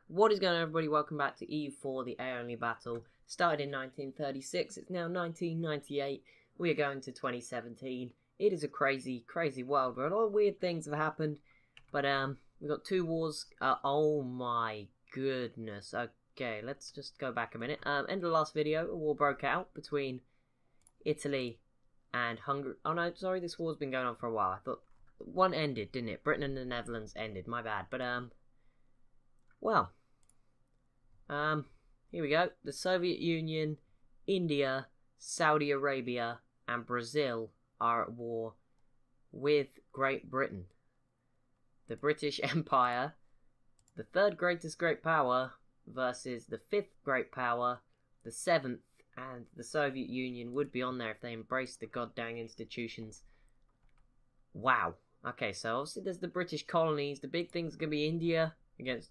What is going on, everybody? Welcome back to EU4, the A Only Battle. Started in 1936, it's now 1998. We are going to 2017. It is a crazy, crazy world where a lot of weird things have happened. But we've got two wars. Oh my goodness. Okay, let's just go back a minute. End of the last video, a war broke out between Italy and Hungary. Oh no, sorry, this war's been going on for a while. I thought one ended, didn't it? Britain and the Netherlands ended. My bad. But well, here we go. The Soviet Union, India, Saudi Arabia, and Brazil are at war with Great Britain. The British Empire, the third greatest great power, versus the fifth great power, the seventh, and the Soviet Union would be on there if they embraced the goddamn institutions. Wow. Okay, so obviously there's the British colonies. The big thing's going to be India against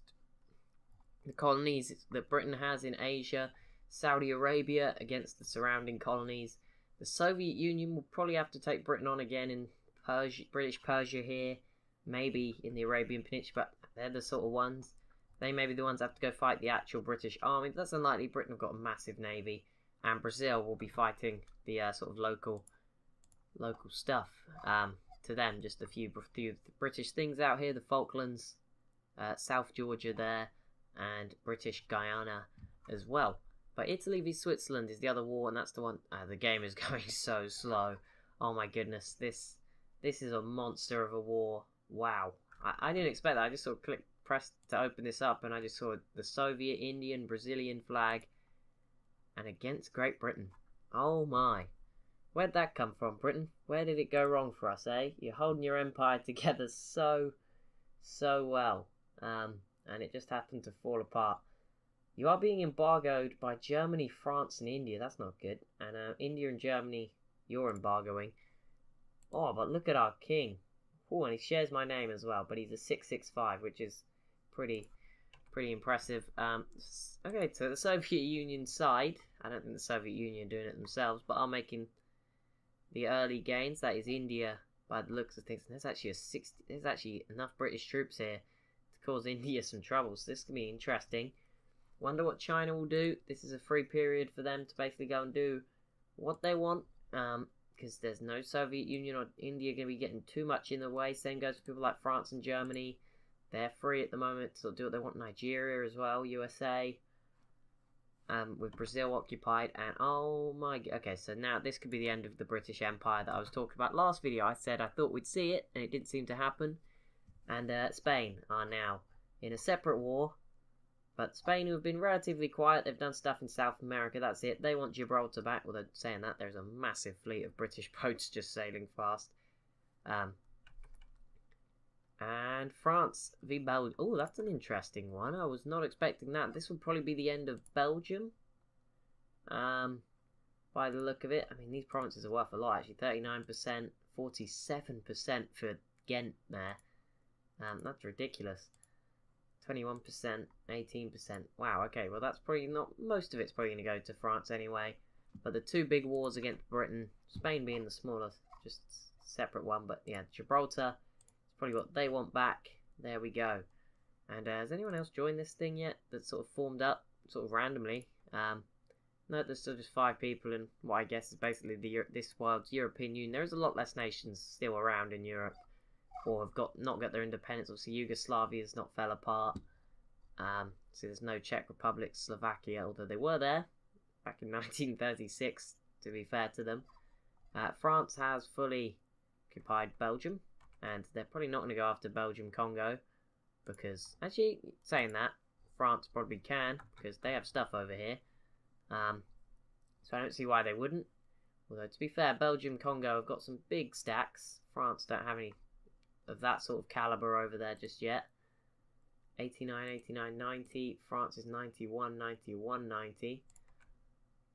the colonies that Britain has in Asia, Saudi Arabia against the surrounding colonies. The Soviet Union will probably have to take Britain on again in Persia, British Persia here, maybe in the Arabian Peninsula, but they're the sort of ones. They may be the ones that have to go fight the actual British army, but that's unlikely. Britain have got a massive navy, and Brazil will be fighting the sort of local stuff. To them, just a few British things out here, the Falklands, South Georgia there, and British Guyana as well. But Italy v Switzerland is the other war, and that's the one. The game is going so slow. Oh my goodness, this is a monster of a war. Wow, I didn't expect that. I just sort of pressed to open this up, and I just saw the Soviet, Indian, Brazilian flag, and against Great Britain. Oh my, where'd that come from, Britain? Where did it go wrong for us, eh? You're holding your empire together so well. And it just happened to fall apart. You are being embargoed by Germany, France, and India. That's not good. And India and Germany, you're embargoing. Oh, but look at our king. Oh, and he shares my name as well. But he's a 665, which is pretty impressive. Okay, so the Soviet Union side. I don't think the Soviet Union are doing it themselves, but are making the early gains. That is India, by the looks of things. And there's actually enough British troops here cause India some trouble, so this can be interesting. Wonder what China will do. This is a free period for them to basically go and do what they want, because there's no Soviet Union or India going to be getting too much in the way. Same goes for people like France and Germany. They're free at the moment to do what they want. Nigeria as well, USA, with Brazil occupied, and oh my, okay, so now this could be the end of the British Empire that I was talking about last video. I said I thought we'd see it, and it didn't seem to happen. And Spain are now in a separate war. But Spain, who have been relatively quiet, they've done stuff in South America, that's it. They want Gibraltar back. Well, they're saying that. There's a massive fleet of British boats just sailing fast. And France v Belgium. Oh, that's an interesting one. I was not expecting that. This would probably be the end of Belgium. By the look of it. I mean, these provinces are worth a lot, actually. 39%, 47% for Ghent there. That's ridiculous. 21%, 18%. Wow, okay, well that's probably not, most of it's probably going to go to France anyway. But the two big wars against Britain, Spain being the smallest, just separate one, but yeah, Gibraltar is probably what they want back. There we go. And has anyone else joined this thing yet that's sort of formed up, sort of randomly? No, there's still just 5 people in what I guess is basically this world's European Union. There's a lot less nations still around in Europe, or have not got their independence. Obviously, Yugoslavia has not fell apart. So there's no Czech Republic, Slovakia, although they were there back in 1936, to be fair to them. France has fully occupied Belgium, and they're probably not going to go after Belgium-Congo, because, actually, saying that, France probably can, because they have stuff over here. So I don't see why they wouldn't. Although, to be fair, Belgium-Congo have got some big stacks. France don't have any of that sort of caliber over there just yet. 89, 89, 90. France is 91, 91, 90.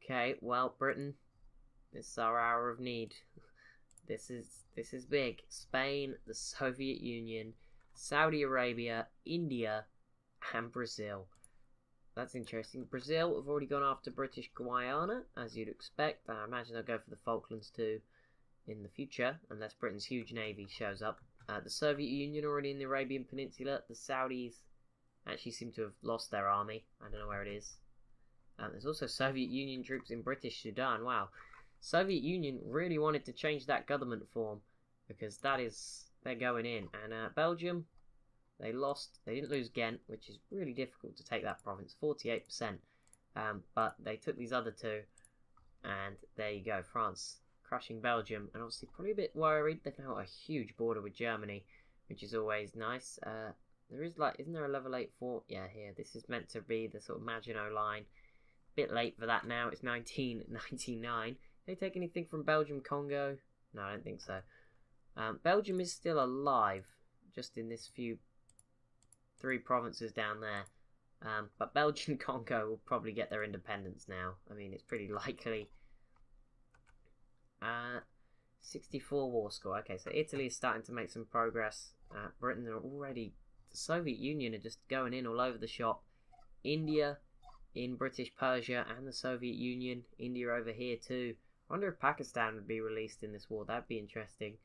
Okay, well, Britain, this is our hour of need. This is big. Spain, the Soviet Union, Saudi Arabia, India, and Brazil. That's interesting. Brazil have already gone after British Guyana, as you'd expect. I imagine they'll go for the Falklands too in the future, unless Britain's huge navy shows up. The Soviet Union already in the Arabian Peninsula. The Saudis actually seem to have lost their army. I don't know where it is. There's also Soviet Union troops in British Sudan. Wow. Soviet Union really wanted to change that government form, because they're going in. And Belgium, they lost. They didn't lose Ghent, which is really difficult to take that province, 48%. But they took these other two, and there you go. France crushing Belgium, and obviously probably a bit worried. They've now got a huge border with Germany, which is always nice. There is isn't there a level 8 fort? Yeah, here. This is meant to be the sort of Maginot Line. Bit late for that now. It's 1999. They take anything from Belgium, Congo? No, I don't think so. Belgium is still alive, just in this 3 provinces down there. But Belgium, Congo will probably get their independence now. I mean, it's pretty likely. 64 war score. Okay, so Italy is starting to make some progress. Britain are already... The Soviet Union are just going in all over the shop. India in British Persia and the Soviet Union. India over here too. I wonder if Pakistan would be released in this war. That'd be interesting.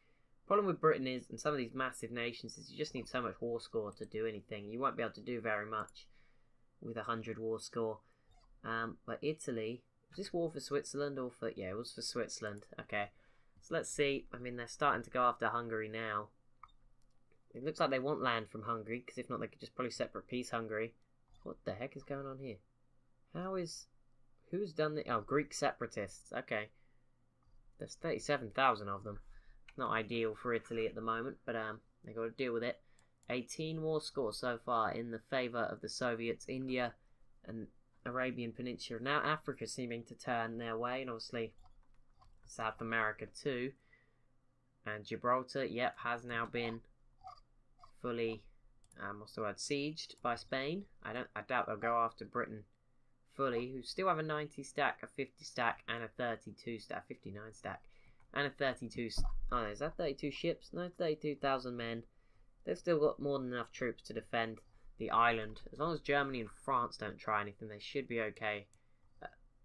Problem with Britain is, and some of these massive nations, is you just need so much war score to do anything. You won't be able to do very much with 100 war score. But Italy, was this war for Switzerland or for... Yeah, it was for Switzerland. Okay, so let's see. I mean, they're starting to go after Hungary now. It looks like they want land from Hungary, because if not, they could just probably separate peace Hungary. What the heck is going on here? Who's done the... Oh, Greek separatists. Okay. There's 37,000 of them. Not ideal for Italy at the moment, but they got to deal with it. 18 war score so far in the favour of the Soviets. India and Arabian Peninsula. Now Africa seeming to turn their way, and obviously South America too. And Gibraltar, yep, has now been fully, what's the word, sieged by Spain. I doubt they'll go after Britain fully, who still have a 90 stack, a 50 stack, and a 32 stack, 59 stack, and a 32. Oh, is that 32 ships? No, 32,000 men. They've still got more than enough troops to defend the island. As long as Germany and France don't try anything, they should be okay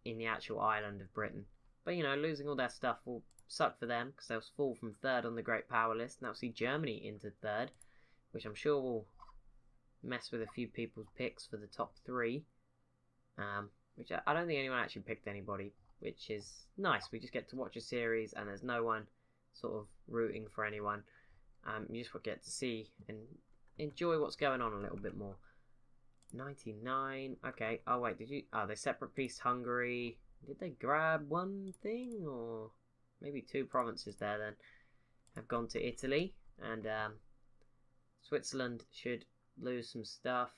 in the actual island of Britain. But you know, losing all their stuff will suck for them, because they'll fall from 3rd on the Great Power list, and that'll see Germany into 3rd, which I'm sure will mess with a few people's picks for the top 3. Which I don't think anyone actually picked anybody, which is nice. We just get to watch a series and there's no one sort of rooting for anyone. You just get to see and enjoy what's going on a little bit more. 99. Okay. Oh wait, they separate peace Hungary. Did they grab one thing, or maybe 2 provinces there then? Have gone to Italy, and Switzerland should lose some stuff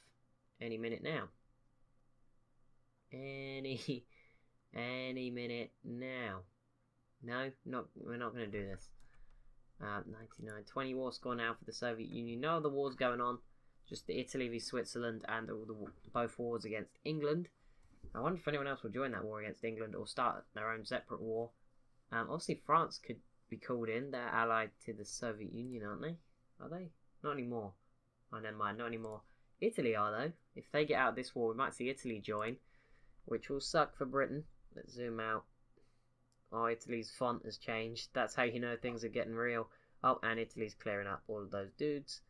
any minute now. Any minute now. No, we're not going to do this. 99, 20 war score now for the Soviet Union. No other wars going on. Just the Italy v Switzerland and both wars against England. I wonder if anyone else will join that war against England or start their own separate war. Obviously France could be called in. They're allied to the Soviet Union, aren't they? Are they? Not anymore. Oh, never mind, not anymore. Italy are, though. If they get out of this war, we might see Italy join, which will suck for Britain. Let's zoom out. Oh, Italy's font has changed. That's how you know things are getting real. Oh, and Italy's clearing up all of those dudes.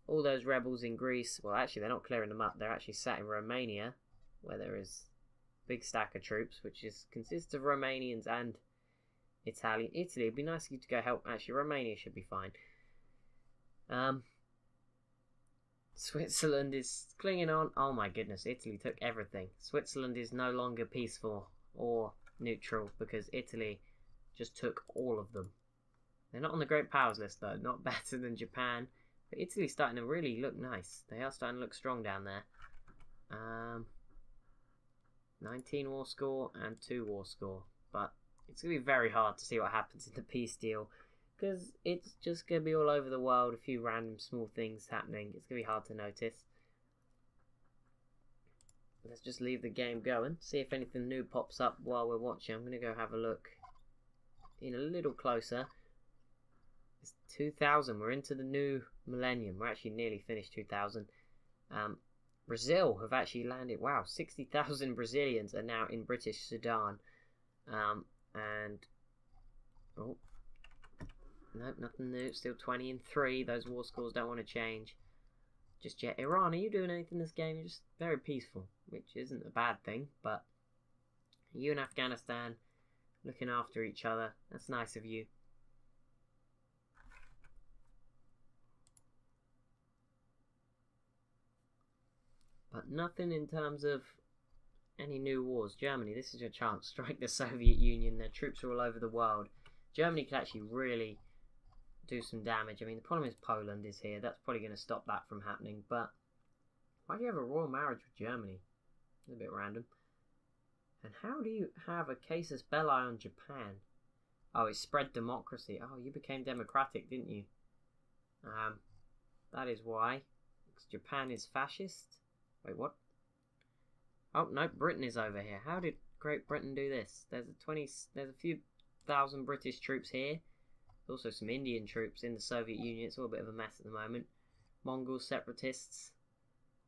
All those rebels in Greece. Well, actually, they're not clearing them up. They're actually sat in Romania, where there is a big stack of troops, which consists of Romanians and Italian. Italy, it'd be nice of you to go help. Actually, Romania should be fine. Switzerland is clinging on. Oh my goodness, Italy took everything. Switzerland is no longer peaceful or neutral because Italy just took all of them. They're not on the Great Powers list though, not better than Japan. But Italy's starting to really look nice. They are starting to look strong down there. 19 war score and 2 war score. But it's going to be very hard to see what happens in the peace deal, because it's just going to be all over the world, a few random small things happening. It's going to be hard to notice. Let's just leave the game going, see if anything new pops up while we're watching. I'm going to go have a look in a little closer. It's 2000, we're into the new millennium. We're actually nearly finished 2000. Brazil have actually landed, wow, 60,000 Brazilians are now in British Sudan. And, oh, nope, nothing new, still 20 and 3. Those war scores don't want to change. just yet. Iran, are you doing anything in this game? You're just very peaceful, which isn't a bad thing, but you and Afghanistan looking after each other. That's nice of you. But nothing in terms of any new wars. Germany, this is your chance. Strike the Soviet Union. Their troops are all over the world. Germany could actually really do some damage. I mean, the problem is Poland is here. That's probably going to stop that from happening. But why do you have a royal marriage with Germany? It's a bit random. And how do you have a casus belli on Japan? Oh, it spread democracy. Oh, you became democratic, didn't you? That is why. Because Japan is fascist. Wait, what? Oh no, Britain is over here. How did Great Britain do this? There's a few thousand British troops here. There's also some Indian troops in the Soviet Union. It's all a bit of a mess at the moment. Mongol separatists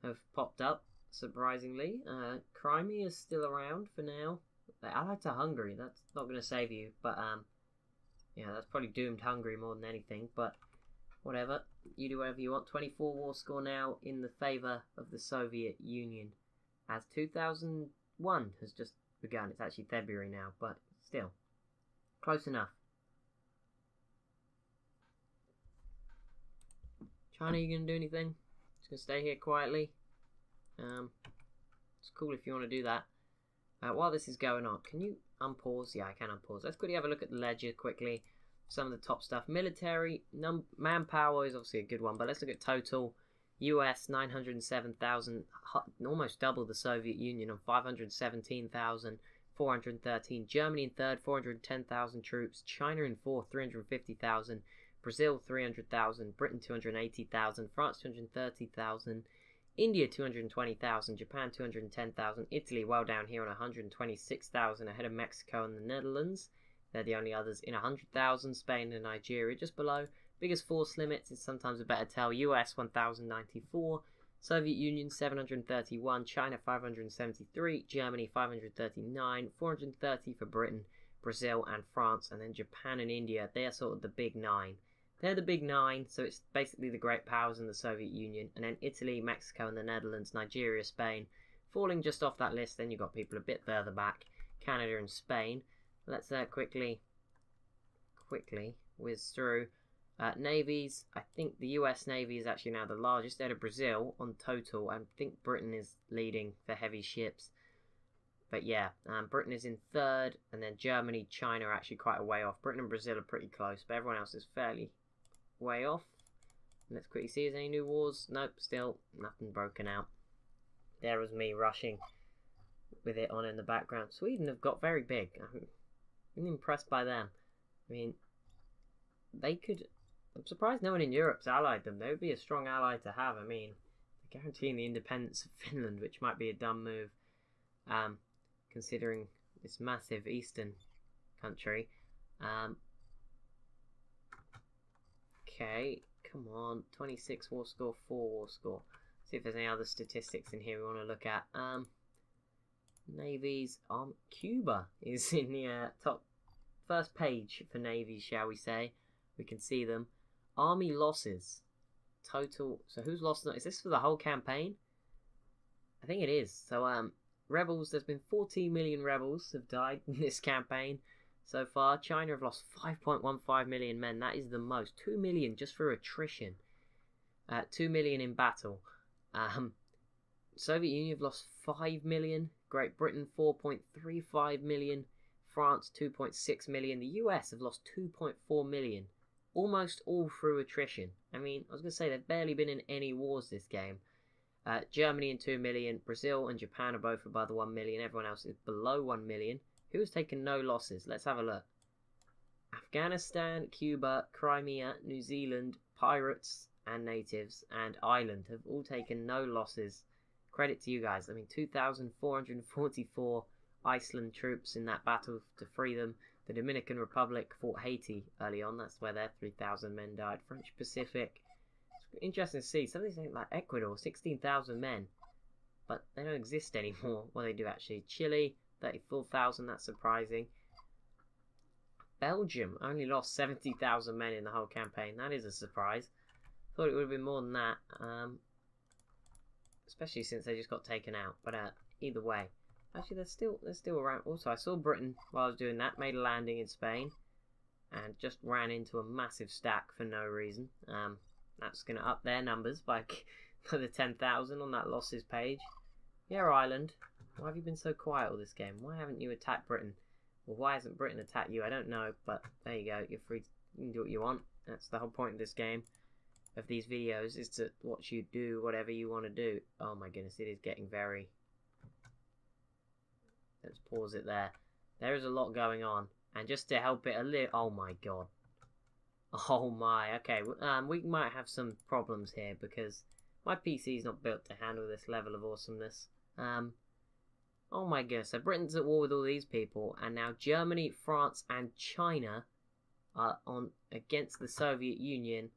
have popped up, surprisingly. Crimea is still around for now. They're allied to Hungary. That's not going to save you, but yeah, that's probably doomed Hungary more than anything. But whatever, you do whatever you want. 24 war score now in the favour of the Soviet Union, as 2001 has just begun. It's actually February now, but still close enough. China, you gonna do anything? Just gonna stay here quietly. It's cool if you want to do that. While this is going on, can you unpause? Yeah, I can unpause. Let's quickly have a look at the ledger quickly. Some of the top stuff. Military, manpower is obviously a good one, but let's look at total. US 907,000, almost double the Soviet Union on 517,413. Germany in third, 410,000 troops. China in fourth, 350,000. Brazil 300,000. Britain 280,000. France 230,000. India 220,000. Japan 210,000. Italy well down here on 126,000, ahead of Mexico and the Netherlands. They're the only others in 100,000. Spain and Nigeria just below. Biggest force limits is sometimes a better tell. US 1,094, Soviet Union 731, China 573, Germany 539, 430 for Britain, Brazil and France, and then Japan and India. They are sort of the big nine. They're the big nine, so it's basically the great powers in the Soviet Union, and then Italy, Mexico and the Netherlands, Nigeria, Spain, falling just off that list. Then you've got people a bit further back, Canada and Spain. Let's quickly whiz through. Navies, I think the US Navy is actually now the largest out of Brazil on total. I think Britain is leading for heavy ships. But yeah, Britain is in third, and then Germany, China are actually quite a way off. Britain and Brazil are pretty close, but everyone else is fairly way off. Let's quickly see, is there any new wars? Nope, still nothing broken out. There was me rushing with it on in the background. Sweden have got very big. I'm impressed by them. I mean, they could... I'm surprised no one in Europe's allied them. They would be a strong ally to have. I mean, they're guaranteeing the independence of Finland, which might be a dumb move, considering this massive eastern country. Okay, come on. 26 war score, 4 war score. See if there's any other statistics in here we want to look at. Navies. Cuba is in the top first page for navies, shall we say. We can see them. Army losses. Total. So who's lost? Is this for the whole campaign? I think it is. So rebels, there's been 14 million rebels have died in this campaign so far. China have lost 5.15 million men. That is the most. 2 million just for attrition. 2 million in battle. Soviet Union have lost 5 million. Great Britain 4.35 million. France 2.6 million. The US have lost 2.4 million. Almost all through attrition. I mean, I was going to say they've barely been in any wars this game. Germany in 2 million. Brazil and Japan are both above the 1 million. Everyone else is below 1 million. Who has taken no losses? Let's have a look. Afghanistan, Cuba, Crimea, New Zealand, pirates and natives, and Ireland have all taken no losses. Credit to you guys. I mean, 2,444 Iceland troops in that battle to free them. The Dominican Republic fought Haiti early on. That's where their 3,000 men died. French Pacific. It's interesting to see. Some of these things like Ecuador, 16,000 men. But they don't exist anymore. Well, they do actually. Chile, 34,000. That's surprising. Belgium only lost 70,000 men in the whole campaign. That is a surprise. Thought it would have been more than that. especially since they just got taken out. But either way, actually they're still around. Also, I saw Britain while I was doing that made a landing in Spain, and just ran into a massive stack for no reason. That's going to up their numbers by for the 10,000 on that losses page. Yeah, Ireland, why have you been so quiet all this game? Why haven't you attacked Britain? Well, why hasn't Britain attacked you? I don't know, but there you go. You're free. You can do what you want. That's the whole point of this game, of these videos, is to watch you do whatever you want to do. Oh my goodness, it is getting very... Let's pause it there. There is a lot going on, and just to help it a little... Oh my god. Oh my, okay, we might have some problems here, because my PC is not built to handle this level of awesomeness. Oh my goodness, so Britain's at war with all these people, and now Germany, France, and China are on against the Soviet Union,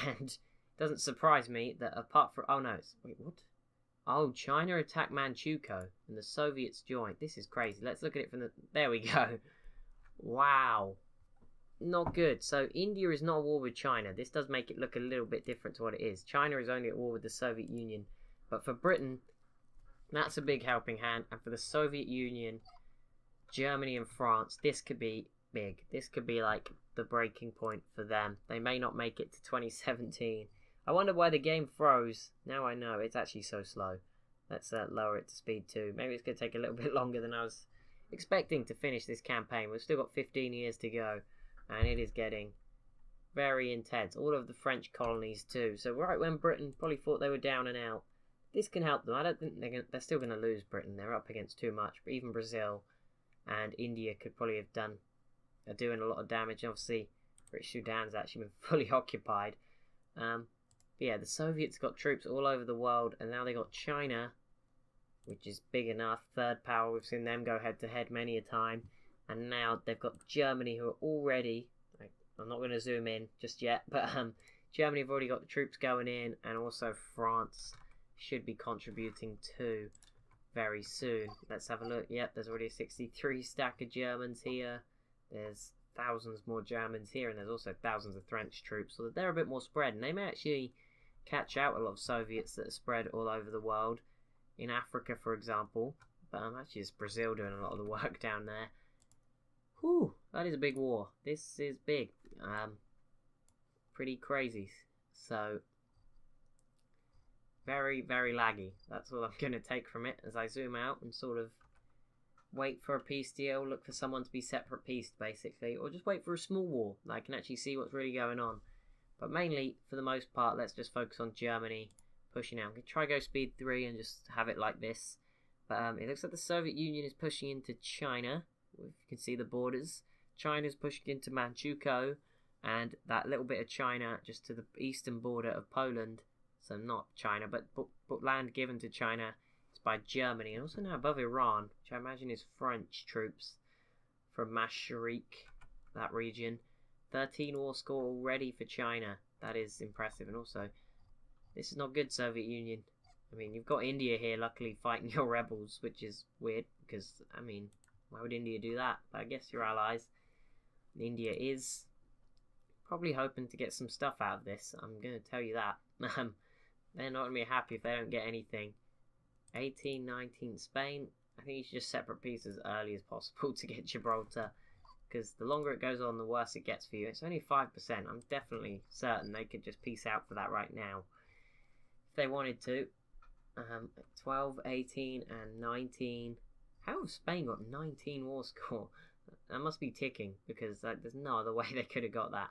and it doesn't surprise me that apart from... Oh no, wait, what? Oh, China attacked Manchukuo, and the Soviets joined. This is crazy. Let's look at it from the... There we go. Wow. Not good. So India is not at war with China. This does make it look a little bit different to what it is. China is only at war with the Soviet Union, but for Britain... That's a big helping hand, and for the Soviet Union, Germany and France, this could be big. This could be like the breaking point for them. They may not make it to 2017. I wonder why the game froze. Now I know, it's actually so slow. Let's lower it to speed 2. Maybe it's going to take a little bit longer than I was expecting to finish this campaign. We've still got 15 years to go, and it is getting very intense. All of the French colonies too. So right when Britain probably thought they were down and out, this can help them. I don't think they're still going to lose Britain. They're up against too much. But even Brazil and India could probably are doing a lot of damage. Obviously, British Sudan's actually been fully occupied. But yeah, the Soviets got troops all over the world, and now they got China, which is big enough. Third power. We've seen them go head to head many a time. And now they've got Germany, who are already... I'm not going to zoom in just yet, but Germany have already got the troops going in, and also France should be contributing too very soon. Let's have a look. Yep, there's already a 63 stack of Germans here. There's thousands more Germans here, and there's also thousands of French troops, so they're a bit more spread, and they may actually catch out a lot of Soviets that are spread all over the world. In Africa, for example. But actually it's Brazil doing a lot of the work down there. Whew, that is a big war. This is big. Pretty crazy. So... very, very laggy. That's all I'm going to take from it as I zoom out and sort of wait for a peace deal, look for someone to be separate peaced, basically, or just wait for a small war that I can actually see what's really going on. But mainly, for the most part, let's just focus on Germany pushing out. I'm going to try go speed 3 and just have it like this. But it looks like the Soviet Union is pushing into China. If you can see the borders. China's pushing into Manchukuo, and that little bit of China just to the eastern border of Poland. So not China, but land given to China is by Germany. And also now above Iran, which I imagine is French troops from Mashriq, that region. 13 war score already for China. That is impressive. And also, this is not good, Soviet Union. I mean, you've got India here, luckily, fighting your rebels, which is weird. Because, I mean, why would India do that? But I guess your allies. India is probably hoping to get some stuff out of this. I'm going to tell you that. They're not going to be happy if they don't get anything. 18, 19, Spain. I think you should just separate peace as early as possible to get Gibraltar. Because the longer it goes on, the worse it gets for you. It's only 5%. I'm definitely certain they could just peace out for that right now. If they wanted to. 12, 18, and 19. How have Spain got 19 war score? That must be ticking. Because there's no other way they could have got that.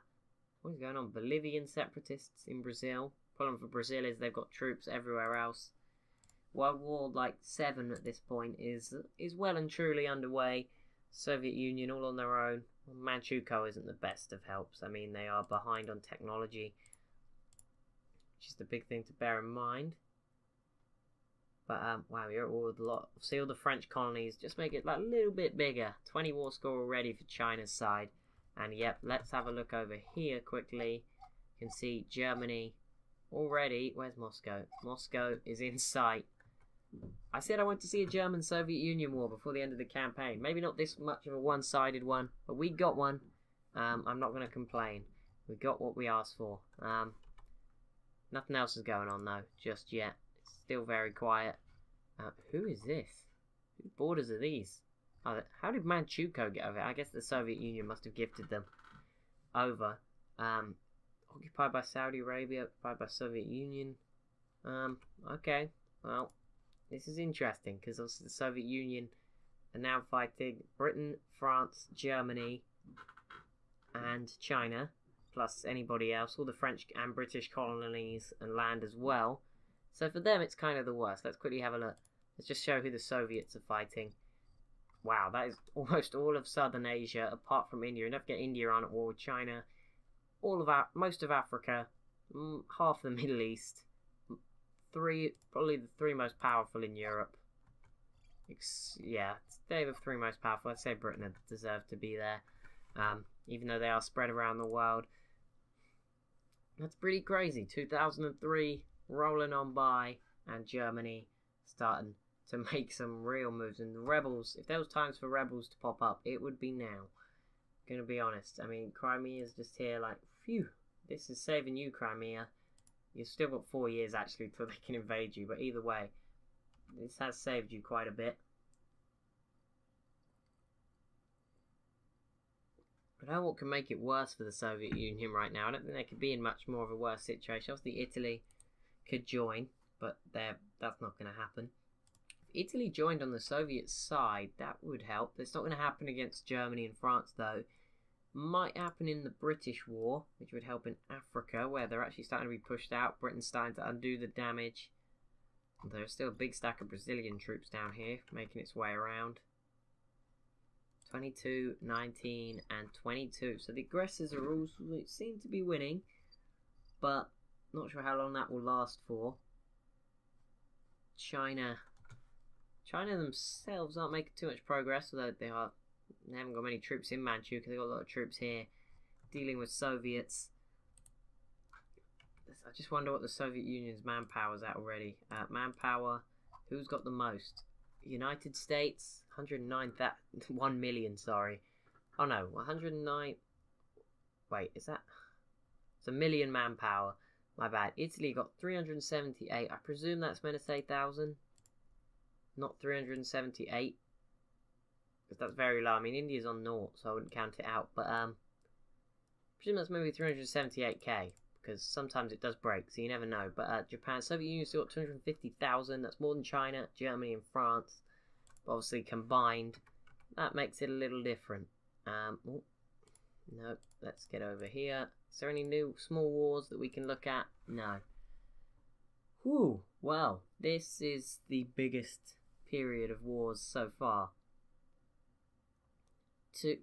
What is going on? Bolivian separatists in Brazil. Problem for Brazil is they've got troops everywhere else. World War like 7 at this point is well and truly underway. Soviet Union all on their own. Manchukuo isn't the best of helps. I mean, they are behind on technology, which is the big thing to bear in mind. But wow, you're at war with a lot. See all the French colonies. Just make it like a little bit bigger. 20 war score already for China's side. And yep, let's have a look over here quickly. You can see Germany already. Where's Moscow? Moscow is in sight. I said I want to see a German-Soviet Union war before the end of the campaign. Maybe not this much of a one-sided one, but we got one. I'm not going to complain. We got what we asked for. Nothing else is going on though, just yet. Still very quiet. Who is this? Whose borders are these? Oh, how did Manchukuo get over here? I guess the Soviet Union must have gifted them over. Occupied by Saudi Arabia, occupied by Soviet Union. Okay. Well, this is interesting because obviously the Soviet Union are now fighting Britain, France, Germany, and China, plus anybody else, all the French and British colonies and land as well. So for them, it's kind of the worst. Let's quickly have a look. Let's just show who the Soviets are fighting. Wow, that is almost all of Southern Asia, apart from India. Enough to get India on at war with China. Most of Africa, half the Middle East. Probably the three most powerful in Europe. Yeah, they're the three most powerful. I'd say Britain deserve to be there, even though they are spread around the world. That's pretty crazy. 2003 rolling on by, and Germany starting to make some real moves. And the rebels, if there was times for rebels to pop up, it would be now. Gonna be honest. I mean, Crimea's just here like, phew, this is saving you, Crimea. You've still got 4 years actually till they can invade you, but either way, this has saved you quite a bit. I don't know what can make it worse for the Soviet Union right now. I don't think they could be in much more of a worse situation. Obviously, Italy could join, but that's not going to happen. If Italy joined on the Soviet side, that would help. It's not going to happen against Germany and France, though. Might happen in the British War, which would help in Africa, where they're actually starting to be pushed out. Britain's starting to undo the damage. There's still a big stack of Brazilian troops down here, making its way around. 22, 19, and 22. So the aggressors are all seem to be winning, but not sure how long that will last for. China themselves aren't making too much progress, although they haven't got many troops in Manchukuo. They've got a lot of troops here dealing with Soviets. I just wonder what the Soviet Union's manpower's at already. Manpower, who's got the most? United States, 1 million, sorry. Oh no, 109. Wait, is that? It's a million manpower. My bad. Italy got 378. I presume that's meant to say 1,000. Not 378. Because that's very low. I mean, India's on 0, so I wouldn't count it out. But, I presume that's maybe 378k. Because sometimes it does break, so you never know. But Japan, Soviet Union still got 250,000. That's more than China, Germany, and France. But obviously combined, that makes it a little different. Oh, no, let's get over here. Is there any new small wars that we can look at? No. Whew. Well, this is the biggest period of wars so far.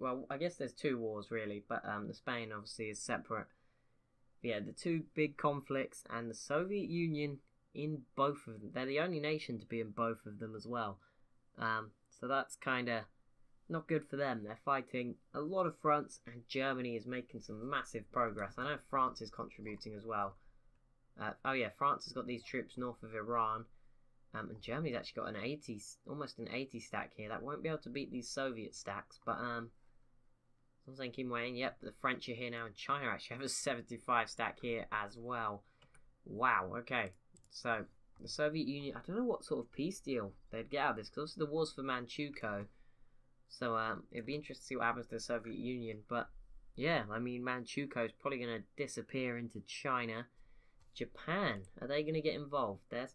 Well, I guess there's 2 wars really, but the Spain obviously is separate. Yeah, the 2 big conflicts, and the Soviet Union in both of them. They're the only nation to be in both of them as well. So that's kind of not good for them. They're fighting a lot of fronts, and Germany is making some massive progress. I know France is contributing as well. Oh yeah, France has got these troops north of Iran, and Germany's actually got almost an 80 stack here. That won't be able to beat these Soviet stacks, but I'm saying Kim Wayne, yep, the French are here now, and China actually have a 75 stack here as well. Wow, okay. So, the Soviet Union, I don't know what sort of peace deal they'd get out of this, because obviously the war's for Manchukuo. So, it'd be interesting to see what happens to the Soviet Union. But, yeah, I mean, Manchukuo is probably going to disappear into China. Japan, are they going to get involved? They're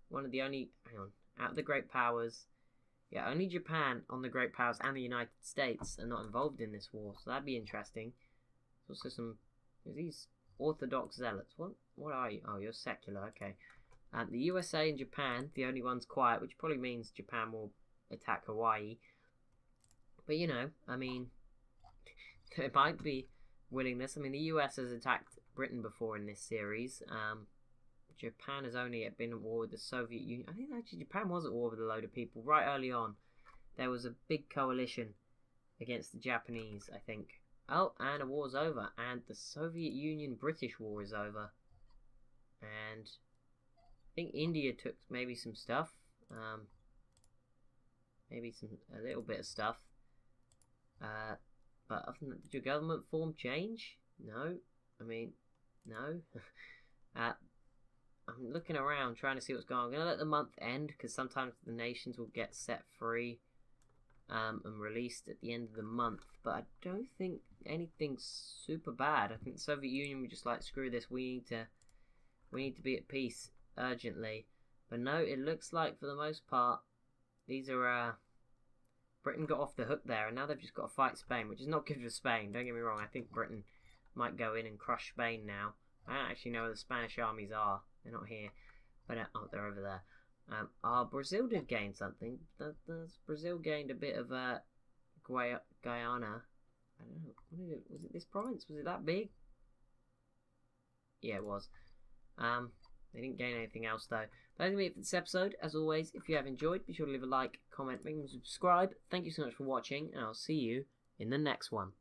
one of the only, hang on, out of the great powers. Yeah, only Japan on the Great Powers and the United States are not involved in this war, so that'd be interesting. There's also these Orthodox zealots. What are you? Oh, you're secular, okay. The USA and Japan, the only ones quiet, which probably means Japan will attack Hawaii. But, you know, I mean, there might be willingness. I mean, the US has attacked Britain before in this series. Japan has only been at war with the Soviet Union. I think actually Japan was at war with a load of people right early on. There was a big coalition against the Japanese, I think. Oh, and a war's over. And the Soviet Union-British war is over. And I think India took maybe some stuff. Maybe a little bit of stuff. But other than that, did your government form change? No. I mean, no. I'm looking around trying to see what's going on. I'm going to let the month end because sometimes the nations will get set free and released at the end of the month. But I don't think anything's super bad. I think the Soviet Union were just like, screw this, we need to be at peace urgently. But no, it looks like for the most part, these are Britain got off the hook there, and now they've just got to fight Spain, which is not good for Spain. Don't get me wrong. I think Britain might go in and crush Spain now. I don't actually know where the Spanish armies are. They're not here, but oh, they're over there. Brazil did gain something. Brazil gained a bit of Guyana. I don't know. Was it this province? Was it that big? Yeah, it was. They didn't gain anything else though. That's going to be it for this episode. As always, if you have enjoyed, be sure to leave a like, comment, make and subscribe. Thank you so much for watching, and I'll see you in the next one.